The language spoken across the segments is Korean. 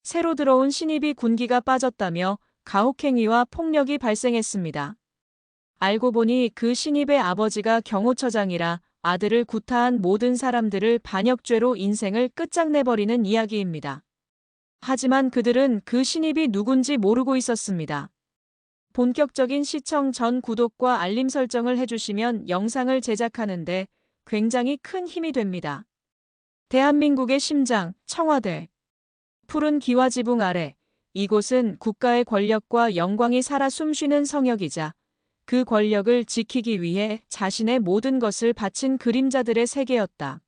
새로 들어온 신입이 군기가 빠졌다며 가혹행위와 폭력이 발생했습니다. 알고 보니 그 신입의 아버지가 경호처장이라 아들을 구타한 모든 사람들을 반역죄로 인생을 끝장내버리는 이야기입니다. 하지만 그들은 그 신입이 누군지 모르고 있었습니다. 본격적인 시청 전 구독과 알림 설정을 해주시면 영상을 제작하는데 굉장히 큰 힘이 됩니다. 대한민국의 심장, 청와대. 푸른 기와 지붕 아래, 이곳은 국가의 권력과 영광이 살아 숨쉬는 성역이자 그 권력을 지키기 위해 자신의 모든 것을 바친 그림자들의 세계였다.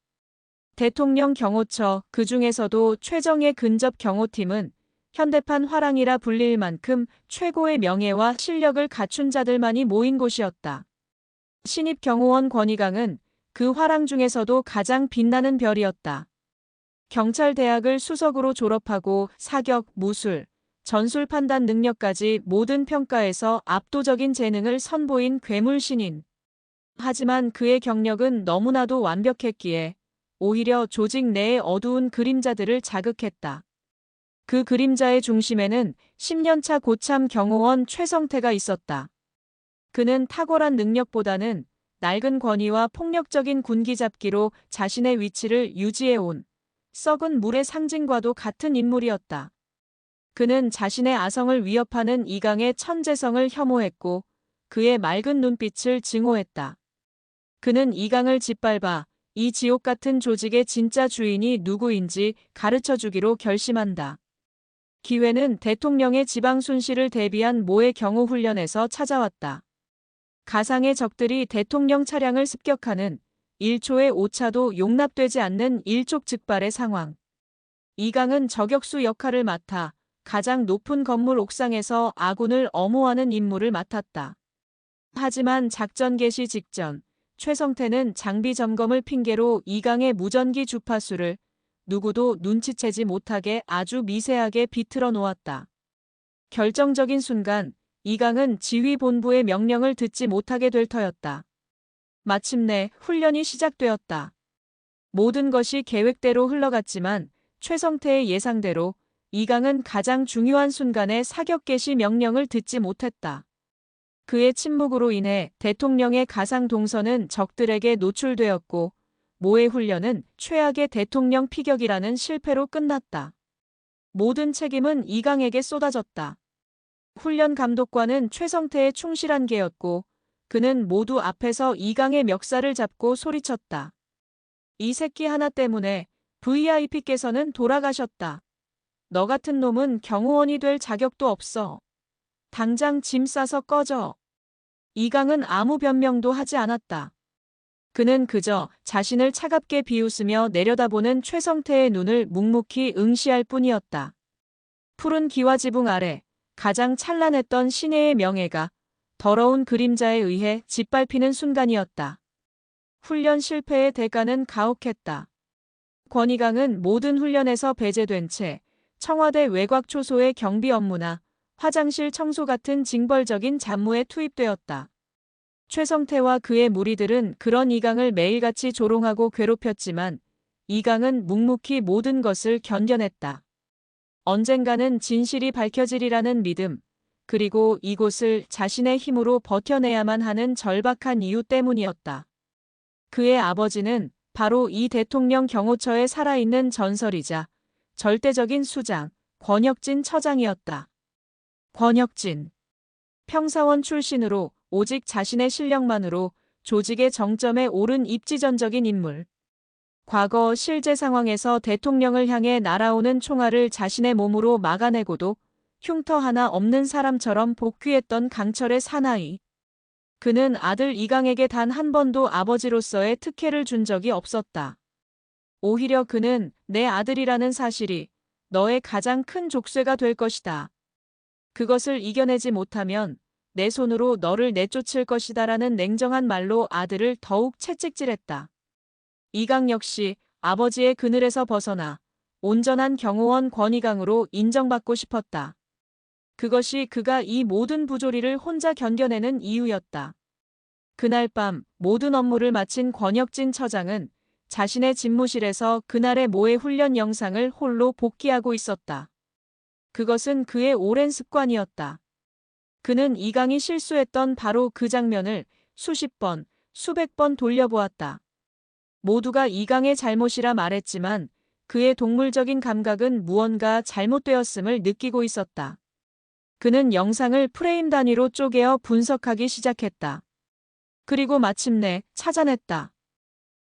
대통령 경호처, 그 중에서도 최정예 근접 경호팀은 현대판 화랑이라 불릴 만큼 최고의 명예와 실력을 갖춘 자들만이 모인 곳이었다. 신입 경호원 권희강은 그 화랑 중에서도 가장 빛나는 별이었다. 경찰대학을 수석으로 졸업하고 사격, 무술, 전술 판단 능력까지 모든 평가에서 압도적인 재능을 선보인 괴물 신인. 하지만 그의 경력은 너무나도 완벽했기에 오히려 조직 내의 어두운 그림자들을 자극했다. 그 그림자의 중심에는 10년차 고참 경호원 최성태가 있었다. 그는 탁월한 능력보다는 낡은 권위와 폭력적인 군기잡기로 자신의 위치를 유지해온 썩은 물의 상징과도 같은 인물이었다. 그는 자신의 아성을 위협하는 이강의 천재성을 혐오했고 그의 맑은 눈빛을 증오했다. 그는 이강을 짓밟아 이 지옥 같은 조직의 진짜 주인이 누구인지 가르쳐주기로 결심한다. 기회는 대통령의 지방 순시를 대비한 모의 경호 훈련에서 찾아왔다. 가상의 적들이 대통령 차량을 습격하는 1초의 오차도 용납되지 않는 일촉즉발의 상황. 이강은 저격수 역할을 맡아 가장 높은 건물 옥상에서 아군을 엄호하는 임무를 맡았다. 하지만 작전 개시 직전 최성태는 장비 점검을 핑계로 이강의 무전기 주파수를 누구도 눈치채지 못하게 아주 미세하게 비틀어 놓았다. 결정적인 순간 이강은 지휘본부의 명령을 듣지 못하게 될 터였다. 마침내 훈련이 시작되었다. 모든 것이 계획대로 흘러갔지만 최성태의 예상대로 이강은 가장 중요한 순간에 사격 개시 명령을 듣지 못했다. 그의 침묵으로 인해 대통령의 가상 동선은 적들에게 노출되었고 모의 훈련은 최악의 대통령 피격이라는 실패로 끝났다. 모든 책임은 이강에게 쏟아졌다. 훈련 감독관은 최성태의 충실한 개였고 그는 모두 앞에서 이강의 멱살을 잡고 소리쳤다. 이 새끼 하나 때문에 VIP께서는 돌아가셨다. 너 같은 놈은 경호원이 될 자격도 없어. 당장 짐 싸서 꺼져. 이강은 아무 변명도 하지 않았다. 그는 그저 자신을 차갑게 비웃으며 내려다보는 최성태의 눈을 묵묵히 응시할 뿐이었다. 푸른 기와 지붕 아래 가장 찬란했던 신의 명예가 더러운 그림자에 의해 짓밟히는 순간이었다. 훈련 실패의 대가는 가혹했다. 권희강은 모든 훈련에서 배제된 채 청와대 외곽 초소의 경비 업무나 화장실 청소 같은 징벌적인 잡무에 투입되었다. 최성태와 그의 무리들은 그런 이강을 매일같이 조롱하고 괴롭혔지만 이강은 묵묵히 모든 것을 견뎌냈다. 언젠가는 진실이 밝혀지리라는 믿음, 그리고 이곳을 자신의 힘으로 버텨내야만 하는 절박한 이유 때문이었다. 그의 아버지는 바로 이 대통령 경호처에 살아있는 전설이자 절대적인 수장, 권혁진 처장이었다. 권혁진. 평사원 출신으로 오직 자신의 실력만으로 조직의 정점에 오른 입지전적인 인물. 과거 실제 상황에서 대통령을 향해 날아오는 총알을 자신의 몸으로 막아내고도 흉터 하나 없는 사람처럼 복귀했던 강철의 사나이. 그는 아들 이강에게 단 한 번도 아버지로서의 특혜를 준 적이 없었다. 오히려 그는 내 아들이라는 사실이 너의 가장 큰 족쇄가 될 것이다. 그것을 이겨내지 못하면 내 손으로 너를 내쫓을 것이다라는 냉정한 말로 아들을 더욱 채찍질했다. 이강 역시 아버지의 그늘에서 벗어나 온전한 경호원 권희강으로 인정받고 싶었다. 그것이 그가 이 모든 부조리를 혼자 견뎌내는 이유였다. 그날 밤 모든 업무를 마친 권혁진 처장은 자신의 집무실에서 그날의 모의 훈련 영상을 홀로 복기하고 있었다. 그것은 그의 오랜 습관이었다. 그는 이강이 실수했던 바로 그 장면을 수십 번, 수백 번 돌려보았다. 모두가 이강의 잘못이라 말했지만 그의 동물적인 감각은 무언가 잘못되었음을 느끼고 있었다. 그는 영상을 프레임 단위로 쪼개어 분석하기 시작했다. 그리고 마침내 찾아냈다.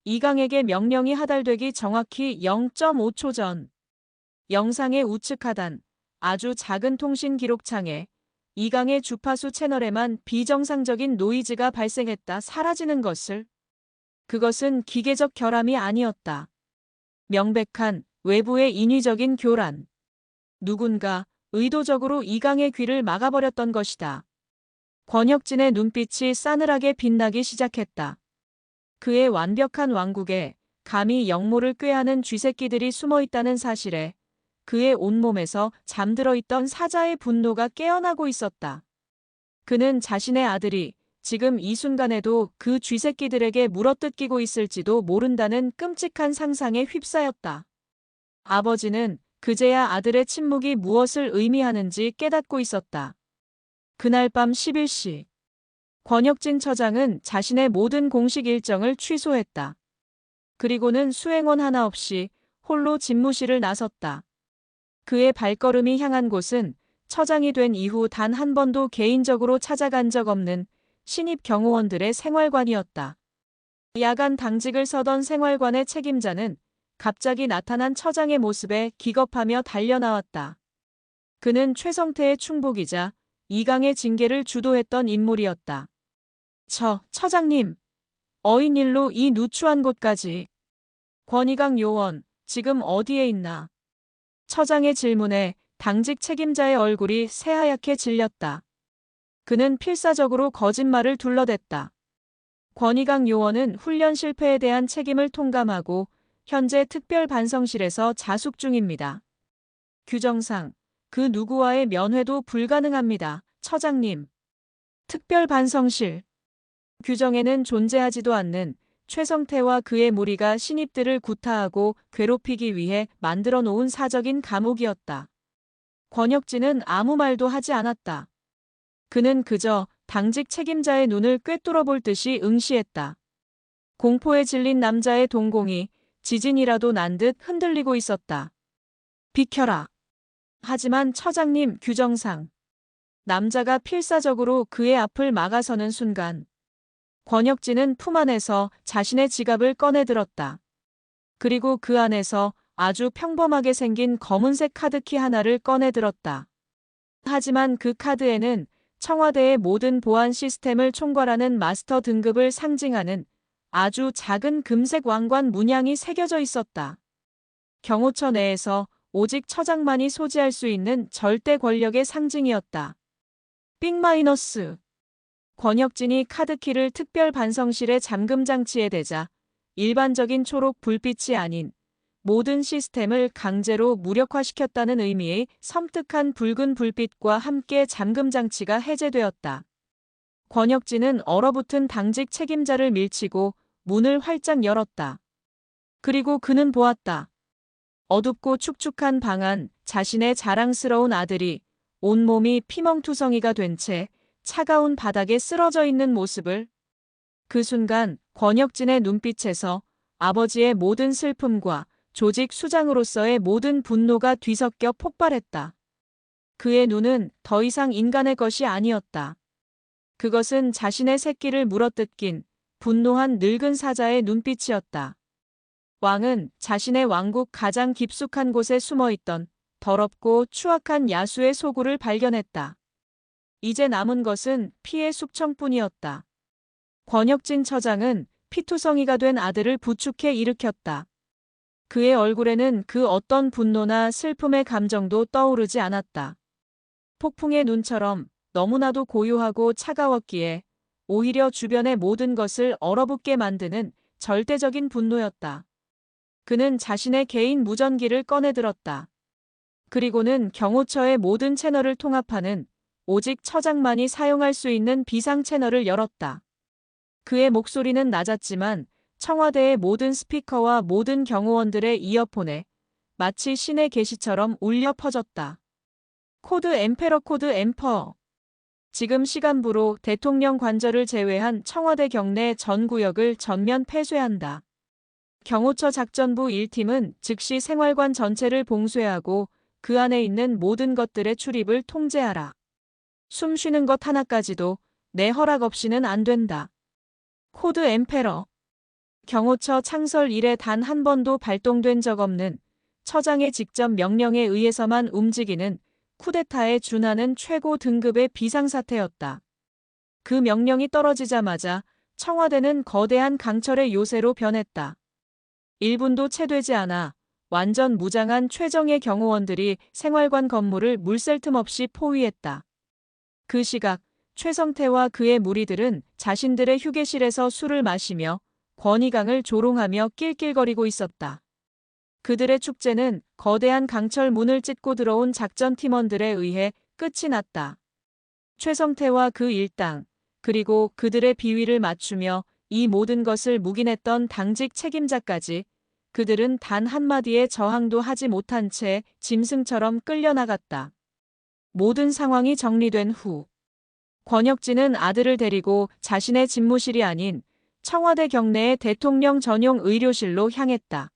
이강에게 명령이 하달되기 정확히 0.5초 전. 영상의 우측 하단, 아주 작은 통신 기록창에 이강의 주파수 채널에만 비정상적인 노이즈가 발생했다 사라지는 것을. 그것은 기계적 결함이 아니었다. 명백한 외부의 인위적인 교란. 누군가 의도적으로 이강의 귀를 막아버렸던 것이다. 권혁진의 눈빛이 싸늘하게 빛나기 시작했다. 그의 완벽한 왕국에 감히 영모를 꾀하는 쥐새끼들이 숨어있다는 사실에 그의 온몸에서 잠들어 있던 사자의 분노가 깨어나고 있었다. 그는 자신의 아들이 지금 이 순간에도 그 쥐새끼들에게 물어뜯기고 있을지도 모른다는 끔찍한 상상에 휩싸였다. 아버지는 그제야 아들의 침묵이 무엇을 의미하는지 깨닫고 있었다. 그날 밤 11시. 권혁진 처장은 자신의 모든 공식 일정을 취소했다. 그리고는 수행원 하나 없이 홀로 집무실을 나섰다. 그의 발걸음이 향한 곳은 처장이 된 이후 단 한 번도 개인적으로 찾아간 적 없는 신입 경호원들의 생활관이었다. 야간 당직을 서던 생활관의 책임자는 갑자기 나타난 처장의 모습에 기겁하며 달려나왔다. 그는 최성태의 충복이자 이강의 징계를 주도했던 인물이었다. 처장님, 어인일로 이 누추한 곳까지. 권이강 요원, 지금 어디에 있나? 처장의 질문에 당직 책임자의 얼굴이 새하얗게 질렸다. 그는 필사적으로 거짓말을 둘러댔다. 권이강 요원은 훈련 실패에 대한 책임을 통감하고 현재 특별반성실에서 자숙 중입니다. 규정상 그 누구와의 면회도 불가능합니다. 처장님. 특별반성실. 규정에는 존재하지도 않는 최성태와 그의 무리가 신입들을 구타하고 괴롭히기 위해 만들어 놓은 사적인 감옥이었다. 권혁진은 아무 말도 하지 않았다. 그는 그저 당직 책임자의 눈을 꿰뚫어 볼 듯이 응시했다. 공포에 질린 남자의 동공이 지진이라도 난 듯 흔들리고 있었다. 비켜라. 하지만 처장님 규정상. 남자가 필사적으로 그의 앞을 막아서는 순간 권혁진은 품 안에서 자신의 지갑을 꺼내 들었다. 그리고 그 안에서 아주 평범하게 생긴 검은색 카드키 하나를 꺼내 들었다. 하지만 그 카드에는 청와대의 모든 보안 시스템을 총괄하는 마스터 등급을 상징하는 아주 작은 금색 왕관 문양이 새겨져 있었다. 경호처 내에서 오직 처장만이 소지할 수 있는 절대 권력의 상징이었다. 빅-. 권혁진이 카드키를 특별반성실의 잠금장치에 대자 일반적인 초록 불빛이 아닌 모든 시스템을 강제로 무력화시켰다는 의미의 섬뜩한 붉은 불빛과 함께 잠금장치가 해제되었다. 권혁진은 얼어붙은 당직 책임자를 밀치고 문을 활짝 열었다. 그리고 그는 보았다. 어둡고 축축한 방 안 자신의 자랑스러운 아들이 온몸이 피멍투성이가 된 채 차가운 바닥에 쓰러져 있는 모습을. 그 순간 권혁진의 눈빛에서 아버지의 모든 슬픔과 조직 수장으로서의 모든 분노가 뒤섞여 폭발했다. 그의 눈은 더 이상 인간의 것이 아니었다. 그것은 자신의 새끼를 물어뜯긴 분노한 늙은 사자의 눈빛이었다. 왕은 자신의 왕국 가장 깊숙한 곳에 숨어있던 더럽고 추악한 야수의 소굴을 발견했다. 이제 남은 것은 피의 숙청뿐이었다. 권혁진 처장은 피투성이가 된 아들을 부축해 일으켰다. 그의 얼굴에는 그 어떤 분노나 슬픔의 감정도 떠오르지 않았다. 폭풍의 눈처럼 너무나도 고요하고 차가웠기에 오히려 주변의 모든 것을 얼어붙게 만드는 절대적인 분노였다. 그는 자신의 개인 무전기를 꺼내들었다. 그리고는 경호처의 모든 채널을 통합하는 오직 처장만이 사용할 수 있는 비상 채널을 열었다. 그의 목소리는 낮았지만 청와대의 모든 스피커와 모든 경호원들의 이어폰에 마치 신의 계시처럼 울려 퍼졌다. 코드 엠페러 코드 엠퍼. 지금 시간부로 대통령 관저를 제외한 청와대 경내 전 구역을 전면 폐쇄한다. 경호처 작전부 1팀은 즉시 생활관 전체를 봉쇄하고 그 안에 있는 모든 것들의 출입을 통제하라. 숨 쉬는 것 하나까지도 내 허락 없이는 안 된다. 코드 엠페러. 경호처 창설 이래 단 한 번도 발동된 적 없는 처장의 직접 명령에 의해서만 움직이는 쿠데타에 준하는 최고 등급의 비상사태였다. 그 명령이 떨어지자마자 청와대는 거대한 강철의 요새로 변했다. 1분도 채 되지 않아 완전 무장한 최정예 경호원들이 생활관 건물을 물샐 틈 없이 포위했다. 그 시각 최성태와 그의 무리들은 자신들의 휴게실에서 술을 마시며 권희강을 조롱하며 낄낄거리고 있었다. 그들의 축제는 거대한 강철 문을 찢고 들어온 작전팀원들에 의해 끝이 났다. 최성태와 그 일당, 그리고 그들의 비위를 맞추며 이 모든 것을 묵인했던 당직 책임자까지 그들은 단 한마디의 저항도 하지 못한 채 짐승처럼 끌려나갔다. 모든 상황이 정리된 후 권혁진은 아들을 데리고 자신의 집무실이 아닌 청와대 경내의 대통령 전용 의료실로 향했다.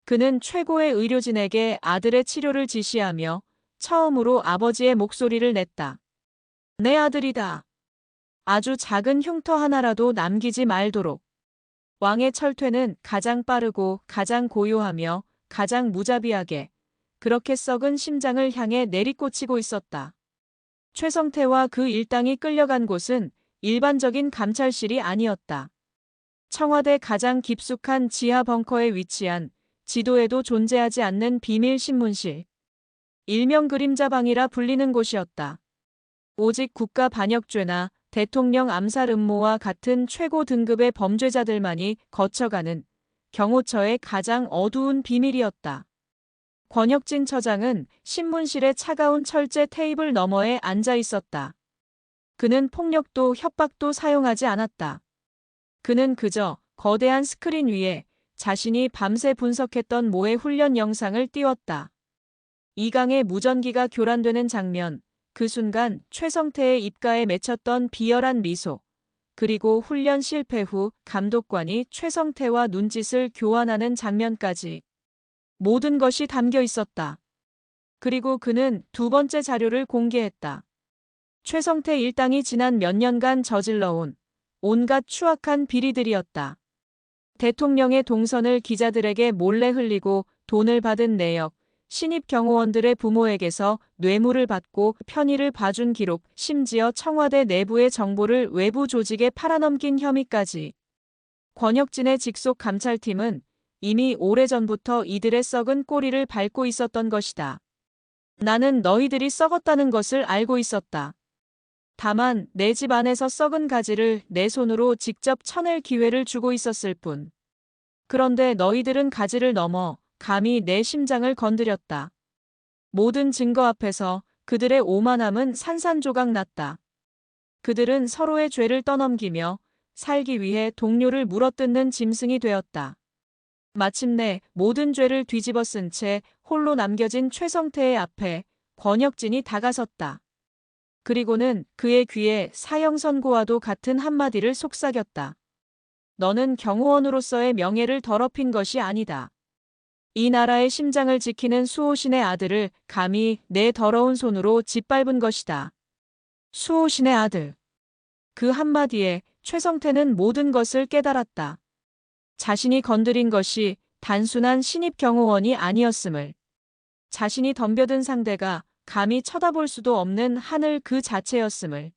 그는 최고의 의료진에게 아들의 치료를 지시하며 처음으로 아버지의 목소리를 냈다. 내 아들이다. 아주 작은 흉터 하나라도 남기지 말도록. 왕의 철퇴는 가장 빠르고 가장 고요하며 가장 무자비하게 그렇게 썩은 심장을 향해 내리꽂히고 있었다. 최성태와 그 일당이 끌려간 곳은 일반적인 감찰실이 아니었다. 청와대 가장 깊숙한 지하 벙커에 위치한 지도에도 존재하지 않는 비밀 신문실. 일명 그림자방이라 불리는 곳이었다. 오직 국가 반역죄나 대통령 암살 음모와 같은 최고 등급의 범죄자들만이 거쳐가는 경호처의 가장 어두운 비밀이었다. 권혁진 처장은 신문실의 차가운 철제 테이블 너머에 앉아 있었다. 그는 폭력도 협박도 사용하지 않았다. 그는 그저 거대한 스크린 위에 자신이 밤새 분석했던 모의 훈련 영상을 띄웠다. 이강의 무전기가 교란되는 장면, 그 순간 최성태의 입가에 맺혔던 비열한 미소, 그리고 훈련 실패 후 감독관이 최성태와 눈짓을 교환하는 장면까지 모든 것이 담겨 있었다. 그리고 그는 두 번째 자료를 공개했다. 최성태 일당이 지난 몇 년간 저질러온 온갖 추악한 비리들이었다. 대통령의 동선을 기자들에게 몰래 흘리고 돈을 받은 내역, 신입 경호원들의 부모에게서 뇌물을 받고 편의를 봐준 기록, 심지어 청와대 내부의 정보를 외부 조직에 팔아넘긴 혐의까지. 권혁진의 직속 감찰팀은 이미 오래전부터 이들의 썩은 꼬리를 밟고 있었던 것이다. 나는 너희들이 썩었다는 것을 알고 있었다. 다만 내 집 안에서 썩은 가지를 내 손으로 직접 쳐낼 기회를 주고 있었을 뿐. 그런데 너희들은 가지를 넘어 감히 내 심장을 건드렸다. 모든 증거 앞에서 그들의 오만함은 산산조각 났다. 그들은 서로의 죄를 떠넘기며 살기 위해 동료를 물어뜯는 짐승이 되었다. 마침내 모든 죄를 뒤집어 쓴 채 홀로 남겨진 최성태의 앞에 권혁진이 다가섰다. 그리고는 그의 귀에 사형 선고와도 같은 한마디를 속삭였다. 너는 경호원으로서의 명예를 더럽힌 것이 아니다. 이 나라의 심장을 지키는 수호신의 아들을 감히 내 더러운 손으로 짓밟은 것이다. 수호신의 아들. 그 한마디에 최성태는 모든 것을 깨달았다. 자신이 건드린 것이 단순한 신입 경호원이 아니었음을. 자신이 덤벼든 상대가 감히 쳐다볼 수도 없는 하늘 그 자체였음을.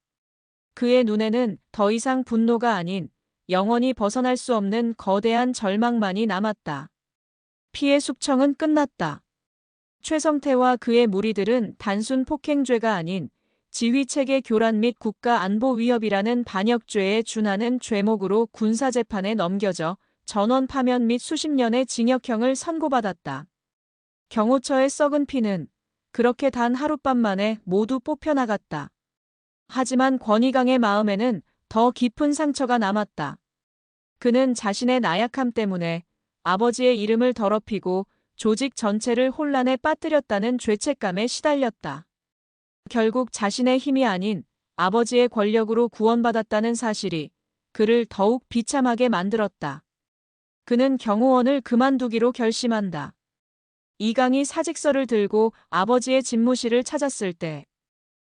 그의 눈에는 더 이상 분노가 아닌 영원히 벗어날 수 없는 거대한 절망만이 남았다. 피해 숙청은 끝났다. 최성태와 그의 무리들은 단순 폭행죄가 아닌 지휘체계 교란 및 국가 안보 위협이라는 반역죄에 준하는 죄목으로 군사재판에 넘겨져 전원 파면 및 수십 년의 징역형을 선고받았다. 경호처의 썩은 피는 그렇게 단 하룻밤 만에 모두 뽑혀나갔다. 하지만 권희강의 마음에는 더 깊은 상처가 남았다. 그는 자신의 나약함 때문에 아버지의 이름을 더럽히고 조직 전체를 혼란에 빠뜨렸다는 죄책감에 시달렸다. 결국 자신의 힘이 아닌 아버지의 권력으로 구원받았다는 사실이 그를 더욱 비참하게 만들었다. 그는 경호원을 그만두기로 결심한다. 이강이 사직서를 들고 아버지의 집무실을 찾았을 때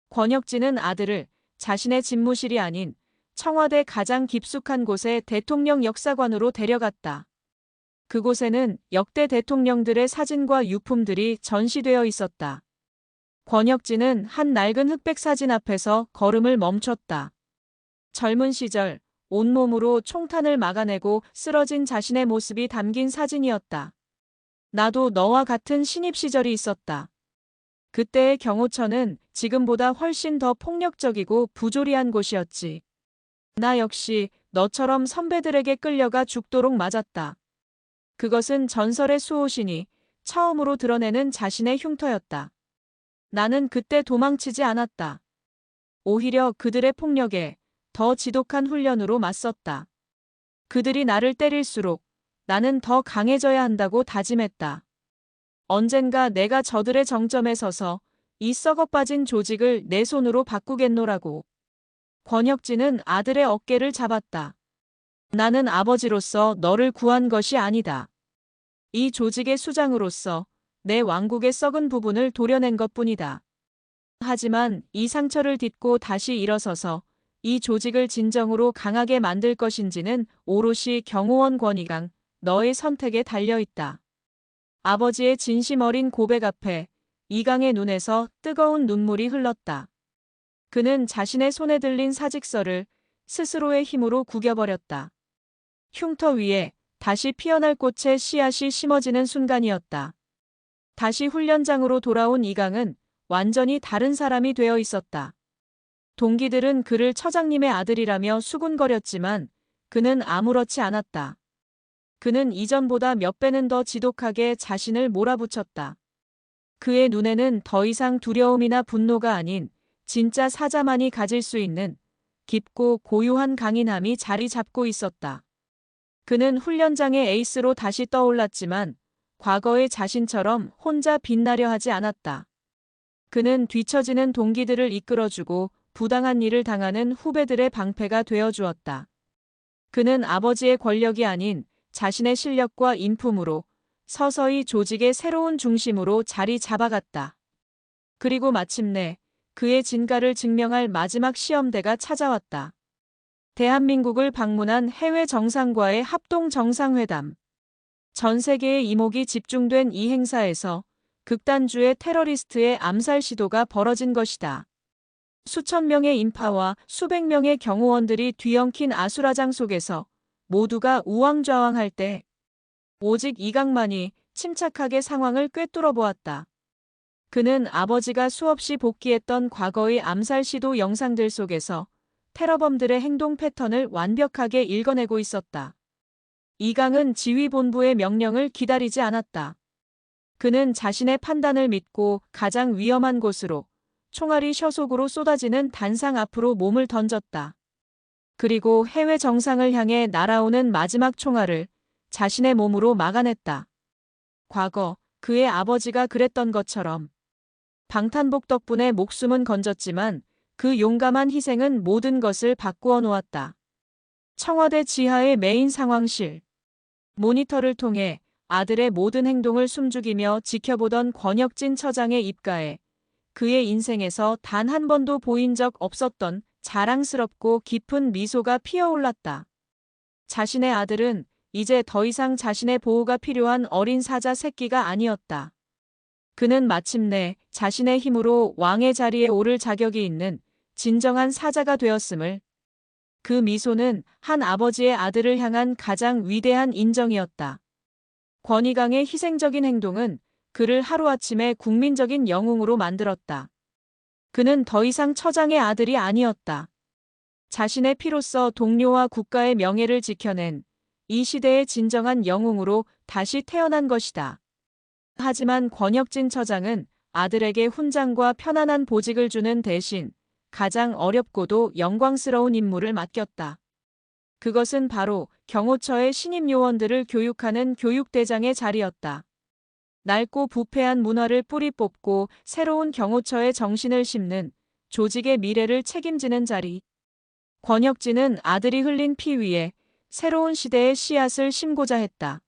권혁진은 아들을 자신의 집무실이 아닌 청와대 가장 깊숙한 곳의 대통령 역사관으로 데려갔다. 그곳에는 역대 대통령들의 사진과 유품들이 전시되어 있었다. 권혁진은 한 낡은 흑백 사진 앞에서 걸음을 멈췄다. 젊은 시절 온몸으로 총탄을 막아내고 쓰러진 자신의 모습이 담긴 사진이었다. 나도 너와 같은 신입 시절이 있었다. 그때의 경호처는 지금보다 훨씬 더 폭력적이고 부조리한 곳이었지. 나 역시 너처럼 선배들에게 끌려가 죽도록 맞았다. 그것은 전설의 수호신이 처음으로 드러내는 자신의 흉터였다. 나는 그때 도망치지 않았다. 오히려 그들의 폭력에 더 지독한 훈련으로 맞섰다. 그들이 나를 때릴수록 나는 더 강해져야 한다고 다짐했다. 언젠가 내가 저들의 정점에 서서 이 썩어빠진 조직을 내 손으로 바꾸겠노라고. 권혁진은 아들의 어깨를 잡았다. 나는 아버지로서 너를 구한 것이 아니다. 이 조직의 수장으로서 내 왕국의 썩은 부분을 도려낸 것뿐이다. 하지만 이 상처를 딛고 다시 일어서서 이 조직을 진정으로 강하게 만들 것인지는 오롯이 경호원 권이강, 너의 선택에 달려있다. 아버지의 진심 어린 고백 앞에 이강의 눈에서 뜨거운 눈물이 흘렀다. 그는 자신의 손에 들린 사직서를 스스로의 힘으로 구겨버렸다. 흉터 위에 다시 피어날 꽃의 씨앗이 심어지는 순간이었다. 다시 훈련장으로 돌아온 이강은 완전히 다른 사람이 되어 있었다. 동기들은 그를 처장님의 아들이라며 수군거렸지만 그는 아무렇지 않았다. 그는 이전보다 몇 배는 더 지독하게 자신을 몰아붙였다. 그의 눈에는 더 이상 두려움이나 분노가 아닌 진짜 사자만이 가질 수 있는 깊고 고유한 강인함이 자리 잡고 있었다. 그는 훈련장의 에이스로 다시 떠올랐지만 과거의 자신처럼 혼자 빛나려 하지 않았다. 그는 뒤처지는 동기들을 이끌어주고 부당한 일을 당하는 후배들의 방패가 되어주었다. 그는 아버지의 권력이 아닌 자신의 실력과 인품으로 서서히 조직의 새로운 중심으로 자리 잡아갔다. 그리고 마침내 그의 진가를 증명할 마지막 시험대가 찾아왔다. 대한민국을 방문한 해외 정상과의 합동 정상회담. 전 세계의 이목이 집중된 이 행사에서 극단주의 테러리스트의 암살 시도가 벌어진 것이다. 수천 명의 인파와 수백 명의 경호원들이 뒤엉킨 아수라장 속에서 모두가 우왕좌왕할 때 오직 이강만이 침착하게 상황을 꿰뚫어 보았다. 그는 아버지가 수없이 복기했던 과거의 암살 시도 영상들 속에서 테러범들의 행동 패턴을 완벽하게 읽어내고 있었다. 이강은 지휘본부의 명령을 기다리지 않았다. 그는 자신의 판단을 믿고 가장 위험한 곳으로 총알이 셔속으로 쏟아지는 단상 앞으로 몸을 던졌다. 그리고 해외 정상을 향해 날아오는 마지막 총알을 자신의 몸으로 막아냈다. 과거 그의 아버지가 그랬던 것처럼 방탄복 덕분에 목숨은 건졌지만 그 용감한 희생은 모든 것을 바꾸어 놓았다. 청와대 지하의 메인 상황실. 모니터를 통해 아들의 모든 행동을 숨죽이며 지켜보던 권혁진 처장의 입가에 그의 인생에서 단 한 번도 보인 적 없었던 자랑스럽고 깊은 미소가 피어올랐다. 자신의 아들은 이제 더 이상 자신의 보호가 필요한 어린 사자 새끼가 아니었다. 그는 마침내 자신의 힘으로 왕의 자리에 오를 자격이 있는 진정한 사자가 되었음을. 그 미소는 한 아버지의 아들을 향한 가장 위대한 인정이었다. 권이강의 희생적인 행동은 그를 하루아침에 국민적인 영웅으로 만들었다. 그는 더 이상 처장의 아들이 아니었다. 자신의 피로써 동료와 국가의 명예를 지켜낸 이 시대의 진정한 영웅으로 다시 태어난 것이다. 하지만 권혁진 처장은 아들에게 훈장과 편안한 보직을 주는 대신 가장 어렵고도 영광스러운 임무를 맡겼다. 그것은 바로 경호처의 신입 요원들을 교육하는 교육대장의 자리였다. 낡고 부패한 문화를 뿌리 뽑고 새로운 경호처의 정신을 심는 조직의 미래를 책임지는 자리. 권혁진은 아들이 흘린 피 위에 새로운 시대의 씨앗을 심고자 했다.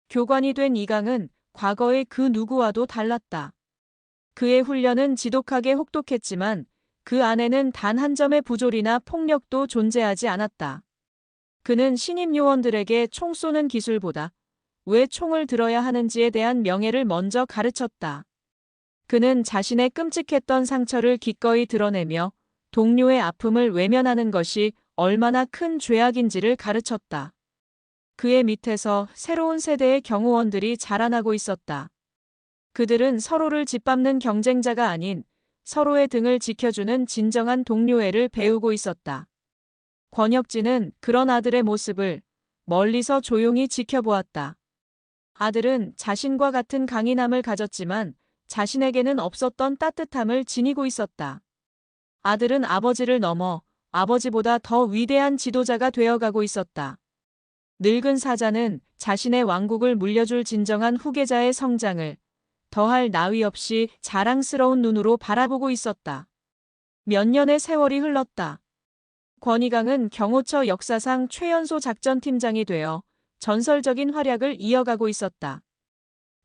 교관이 된 이강은 과거의 그 누구와도 달랐다. 그의 훈련은 지독하게 혹독했지만 그 안에는 단 한 점의 부조리나 폭력도 존재하지 않았다. 그는 신입 요원들에게 총 쏘는 기술보다 왜 총을 들어야 하는지에 대한 명예를 먼저 가르쳤다. 그는 자신의 끔찍했던 상처를 기꺼이 드러내며 동료의 아픔을 외면하는 것이 얼마나 큰 죄악인지를 가르쳤다. 그의 밑에서 새로운 세대의 경호원들이 자라나고 있었다. 그들은 서로를 짓밟는 경쟁자가 아닌 서로의 등을 지켜주는 진정한 동료애를 배우고 있었다. 권혁진은 그런 아들의 모습을 멀리서 조용히 지켜보았다. 아들은 자신과 같은 강인함을 가졌지만 자신에게는 없었던 따뜻함을 지니고 있었다. 아들은 아버지를 넘어 아버지보다 더 위대한 지도자가 되어가고 있었다. 늙은 사자는 자신의 왕국을 물려줄 진정한 후계자의 성장을 더할 나위 없이 자랑스러운 눈으로 바라보고 있었다. 몇 년의 세월이 흘렀다. 권희강은 경호처 역사상 최연소 작전팀장이 되어 전설적인 활약을 이어가고 있었다.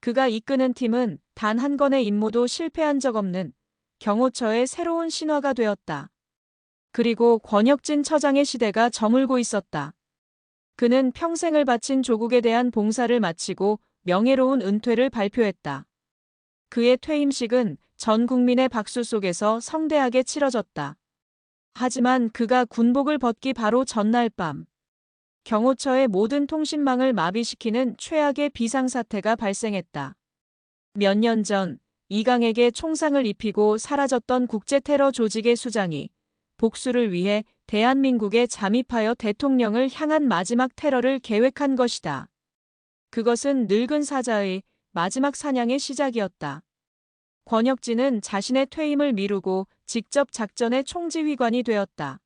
그가 이끄는 팀은 단 한 건의 임무도 실패한 적 없는 경호처의 새로운 신화가 되었다. 그리고 권혁진 처장의 시대가 저물고 있었다. 그는 평생을 바친 조국에 대한 봉사를 마치고 명예로운 은퇴를 발표했다. 그의 퇴임식은 전 국민의 박수 속에서 성대하게 치러졌다. 하지만 그가 군복을 벗기 바로 전날 밤, 경호처의 모든 통신망을 마비시키는 최악의 비상사태가 발생했다. 몇 년 전 이강에게 총상을 입히고 사라졌던 국제테러 조직의 수장이 복수를 위해 대한민국에 잠입하여 대통령을 향한 마지막 테러를 계획한 것이다. 그것은 늙은 사자의 마지막 사냥의 시작이었다. 권혁진은 자신의 퇴임을 미루고 직접 작전의 총지휘관이 되었다.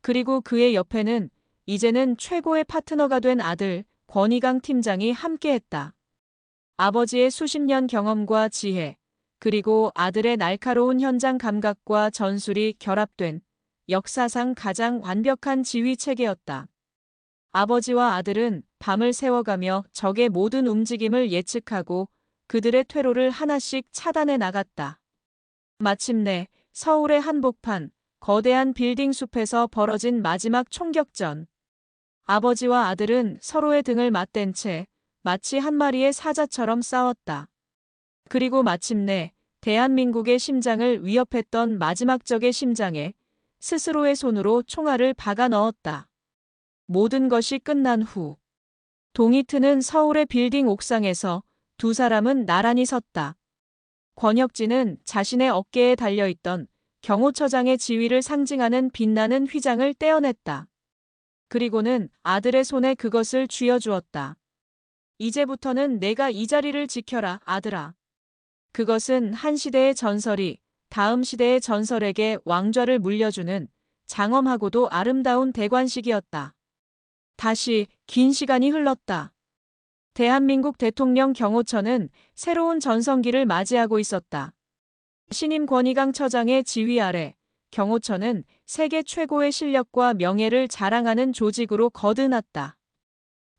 그리고 그의 옆에는 이제는 최고의 파트너가 된 아들 권희강 팀장이 함께했다. 아버지의 수십 년 경험과 지혜, 그리고 아들의 날카로운 현장 감각과 전술이 결합된 역사상 가장 완벽한 지휘 체계였다. 아버지와 아들은 밤을 새워가며 적의 모든 움직임을 예측하고 그들의 퇴로를 하나씩 차단해 나갔다. 마침내 서울의 한복판, 거대한 빌딩 숲에서 벌어진 마지막 총격전. 아버지와 아들은 서로의 등을 맞댄 채 마치 한 마리의 사자처럼 싸웠다. 그리고 마침내 대한민국의 심장을 위협했던 마지막 적의 심장에 스스로의 손으로 총알을 박아 넣었다. 모든 것이 끝난 후 동이 트는 서울의 빌딩 옥상에서 두 사람은 나란히 섰다. 권혁진은 자신의 어깨에 달려있던 경호처장의 지위를 상징하는 빛나는 휘장을 떼어냈다. 그리고는 아들의 손에 그것을 쥐어주었다. 이제부터는 내가 이 자리를 지켜라, 아들아. 그것은 한 시대의 전설이 다음 시대의 전설에게 왕좌를 물려주는 장엄하고도 아름다운 대관식이었다. 다시 긴 시간이 흘렀다. 대한민국 대통령 경호처는 새로운 전성기를 맞이하고 있었다. 신임 권희강 처장의 지휘 아래 경호처는 세계 최고의 실력과 명예를 자랑하는 조직으로 거듭났다.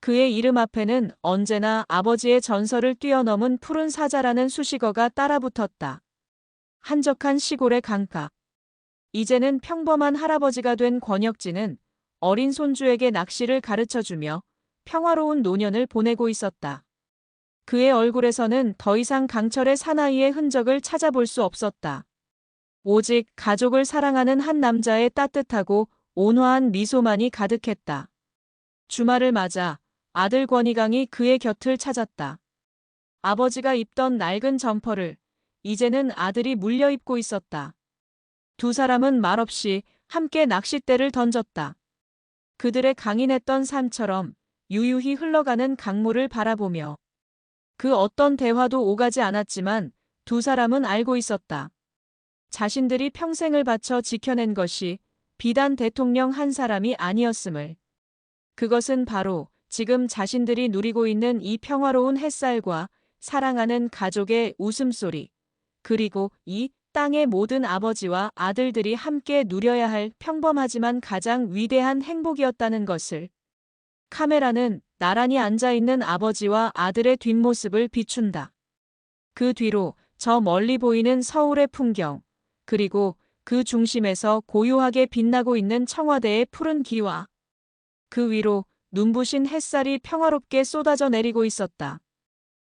그의 이름 앞에는 언제나 아버지의 전설을 뛰어넘은 푸른 사자라는 수식어가 따라붙었다. 한적한 시골의 강가. 이제는 평범한 할아버지가 된 권혁진은 어린 손주에게 낚시를 가르쳐주며 평화로운 노년을 보내고 있었다. 그의 얼굴에서는 더 이상 강철의 사나이의 흔적을 찾아볼 수 없었다. 오직 가족을 사랑하는 한 남자의 따뜻하고 온화한 미소만이 가득했다. 주말을 맞아 아들 권희강이 그의 곁을 찾았다. 아버지가 입던 낡은 점퍼를 이제는 아들이 물려 입고 있었다. 두 사람은 말없이 함께 낚싯대를 던졌다. 그들의 강인했던 삶처럼 유유히 흘러가는 강물을 바라보며 그 어떤 대화도 오가지 않았지만 두 사람은 알고 있었다. 자신들이 평생을 바쳐 지켜낸 것이 비단 대통령 한 사람이 아니었음을. 그것은 바로 지금 자신들이 누리고 있는 이 평화로운 햇살과 사랑하는 가족의 웃음소리, 그리고 이 땅의 모든 아버지와 아들들이 함께 누려야 할 평범하지만 가장 위대한 행복이었다는 것을. 카메라는 나란히 앉아있는 아버지와 아들의 뒷모습을 비춘다. 그 뒤로 저 멀리 보이는 서울의 풍경, 그리고 그 중심에서 고요하게 빛나고 있는 청와대의 푸른 기와 그 위로 눈부신 햇살이 평화롭게 쏟아져 내리고 있었다.